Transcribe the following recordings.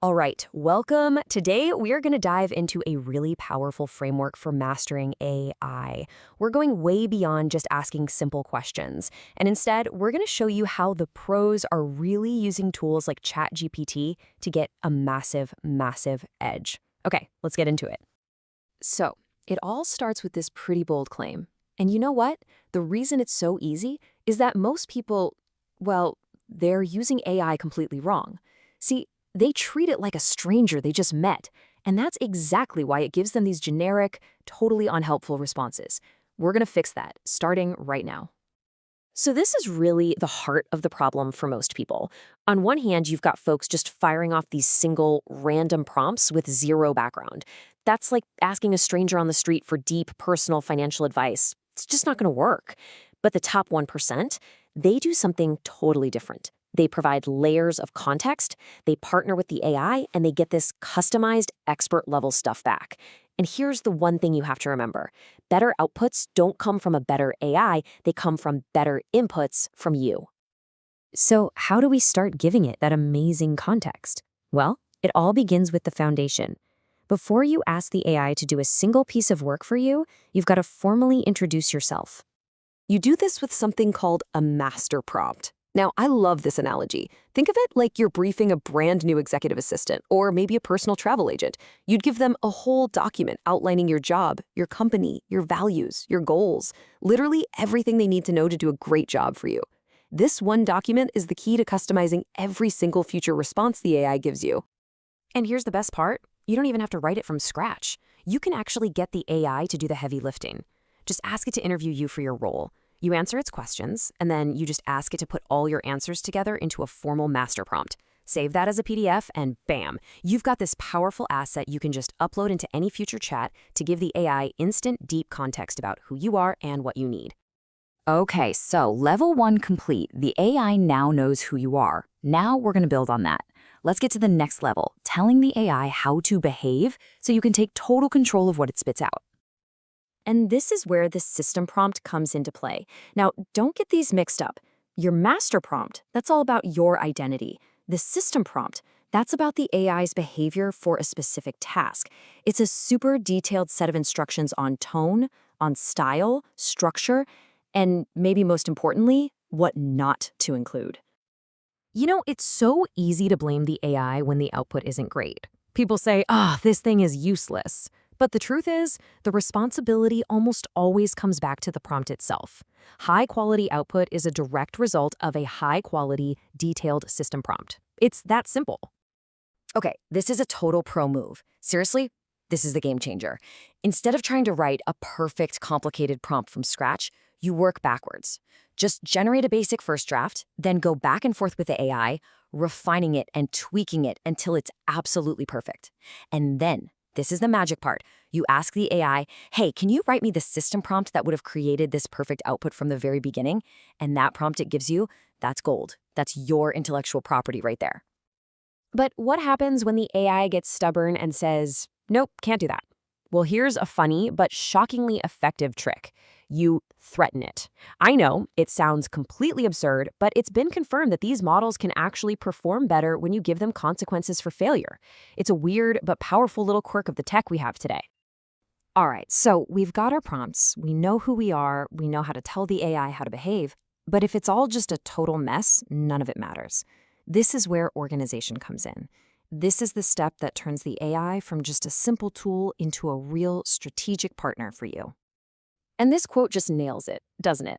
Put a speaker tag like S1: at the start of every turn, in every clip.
S1: All right, welcome. Today, we are going to dive into a really powerful framework for mastering AI. We're going way beyond just asking simple questions. And instead, we're going to show you how the pros are really using tools like ChatGPT to get a massive, massive edge. Okay, let's get into it. So, it all starts with this pretty bold claim. And you know what? The reason it's so easy is that most people, well, they're using AI completely wrong. See, they treat it like a stranger they just met, and that's exactly why it gives them these generic, totally unhelpful responses. We're going to fix that, starting right now. So this is really the heart of the problem for most people. On one hand, you've got folks just firing off these single, random prompts with zero background. That's like asking a stranger on the street for deep, personal financial advice. It's just not going to work. But the top 1%, they do something totally different. They provide layers of context, they partner with the AI, and they get this customized, expert-level stuff back. And here's the one thing you have to remember. Better outputs don't come from a better AI, they come from better inputs from you. So how do we start giving it that amazing context? Well, it all begins with the foundation. Before you ask the AI to do a single piece of work for you, you've got to formally introduce yourself. You do this with something called a master prompt. Now, I love this analogy. Think of it like you're briefing a brand new executive assistant or maybe a personal travel agent. You'd give them a whole document outlining your job, your company, your values, your goals, literally everything they need to know to do a great job for you. This one document is the key to customizing every single future response the AI gives you. And here's the best part. You don't even have to write it from scratch. You can actually get the AI to do the heavy lifting. Just ask it to interview you for your role. You answer its questions, and then you just ask it to put all your answers together into a formal master prompt. Save that as a PDF, and bam, you've got this powerful asset you can just upload into any future chat to give the AI instant, deep context about who you are and what you need.
S2: Okay, so level 1 complete. The AI now knows who you are. Now we're going to build on that. Let's get to the next level, telling the AI how to behave so you can take total control of what it spits out.
S1: And this is where the system prompt comes into play. Now, don't get these mixed up. Your master prompt, that's all about your identity. The system prompt, that's about the AI's behavior for a specific task. It's a super detailed set of instructions on tone, on style, structure, and maybe most importantly, what not to include. You know, it's so easy to blame the AI when the output isn't great. People say, this thing is useless. But the truth is, the responsibility almost always comes back to the prompt itself. High-quality output is a direct result of a high-quality, detailed system prompt. It's that simple. Okay, this is a total pro move. Seriously, this is the game changer. Instead of trying to write a perfect, complicated prompt from scratch, you work backwards. Just generate a basic first draft, then go back and forth with the AI, refining it and tweaking it until it's absolutely perfect. And then, this is the magic part. You ask the AI, hey, can you write me the system prompt that would have created this perfect output from the very beginning? And that prompt it gives you, that's gold. That's your intellectual property right there. But what happens when the AI gets stubborn and says, nope, can't do that? Well, here's a funny but shockingly effective trick. You threaten it. I know, it sounds completely absurd, but it's been confirmed that these models can actually perform better when you give them consequences for failure. It's a weird but powerful little quirk of the tech we have today. All right, so we've got our prompts, we know who we are, we know how to tell the AI how to behave, but if it's all just a total mess, none of it matters. This is where organization comes in. This is the step that turns the AI from just a simple tool into a real strategic partner for you. And this quote just nails it, doesn't it?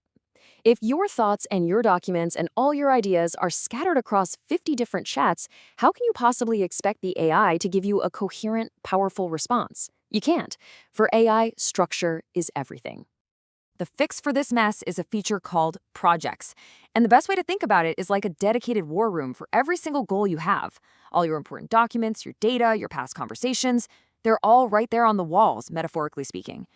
S1: If your thoughts and your documents and all your ideas are scattered across 50 different chats, how can you possibly expect the AI to give you a coherent, powerful response? You can't. For AI, structure is everything. The fix for this mess is a feature called projects. And the best way to think about it is like a dedicated war room for every single goal you have. All your important documents, your data, your past conversations, they're all right there on the walls, metaphorically speaking.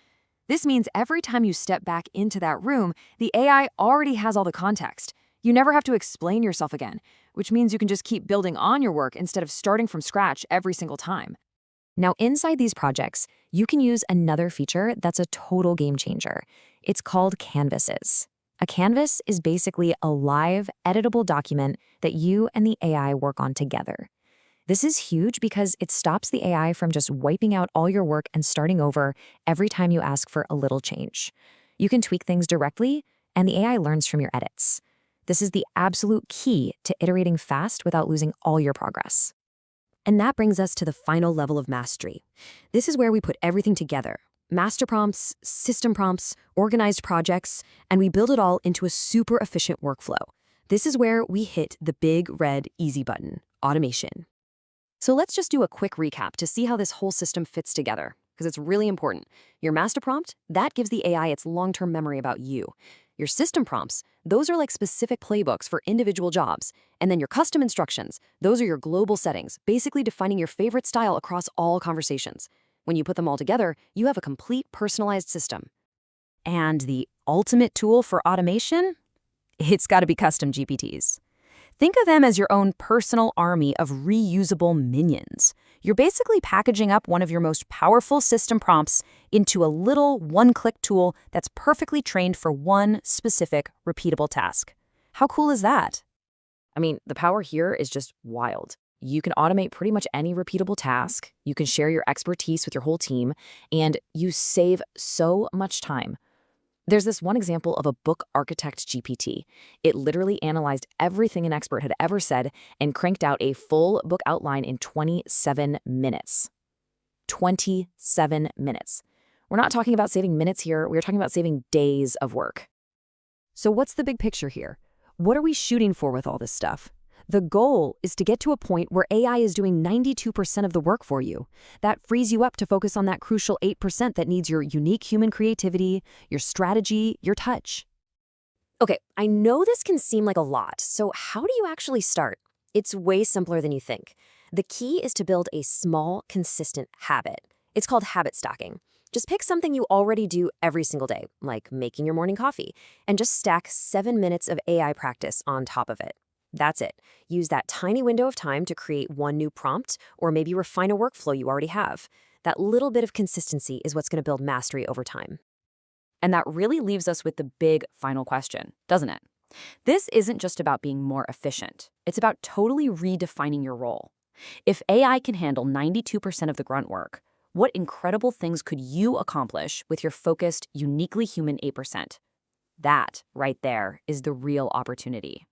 S1: This means every time you step back into that room, the AI already has all the context. You never have to explain yourself again, which means you can just keep building on your work instead of starting from scratch every single time. Now, inside these projects, you can use another feature that's a total game changer. It's called canvases. A canvas is basically a live, editable document that you and the AI work on together. This is huge because it stops the AI from just wiping out all your work and starting over every time you ask for a little change. You can tweak things directly, and the AI learns from your edits. This is the absolute key to iterating fast without losing all your progress. And that brings us to the final level of mastery. This is where we put everything together. Master prompts, system prompts, organized projects, and we build it all into a super efficient workflow. This is where we hit the big red easy button, automation. So let's just do a quick recap to see how this whole system fits together, because it's really important. Your master prompt, that gives the AI its long-term memory about you. Your system prompts, those are like specific playbooks for individual jobs. And then your custom instructions, those are your global settings, basically defining your favorite style across all conversations. When you put them all together, you have a complete personalized system. And the ultimate tool for automation? It's got to be custom GPTs. Think of them as your own personal army of reusable minions. You're basically packaging up one of your most powerful system prompts into a little one-click tool that's perfectly trained for one specific, repeatable task. How cool is that? I mean, the power here is just wild. You can automate pretty much any repeatable task, you can share your expertise with your whole team, and you save so much time. There's this one example of a book architect GPT. It literally analyzed everything an expert had ever said and cranked out a full book outline in 27 minutes. 27 minutes. We're not talking about saving minutes here, we're talking about saving days of work. So what's the big picture here? What are we shooting for with all this stuff? The goal is to get to a point where AI is doing 92% of the work for you. That frees you up to focus on that crucial 8% that needs your unique human creativity, your strategy, your touch. Okay, I know this can seem like a lot, so how do you actually start? It's way simpler than you think. The key is to build a small, consistent habit. It's called habit stacking. Just pick something you already do every single day, like making your morning coffee, and just stack 7 minutes of AI practice on top of it. That's it. Use that tiny window of time to create one new prompt or maybe refine a workflow you already have. That little bit of consistency is what's going to build mastery over time.
S2: And that really leaves us with the big final question, doesn't it? This isn't just about being more efficient. It's about totally redefining your role. If AI can handle 92% of the grunt work, what incredible things could you accomplish with your focused, uniquely human 8%? That, right there, is the real opportunity.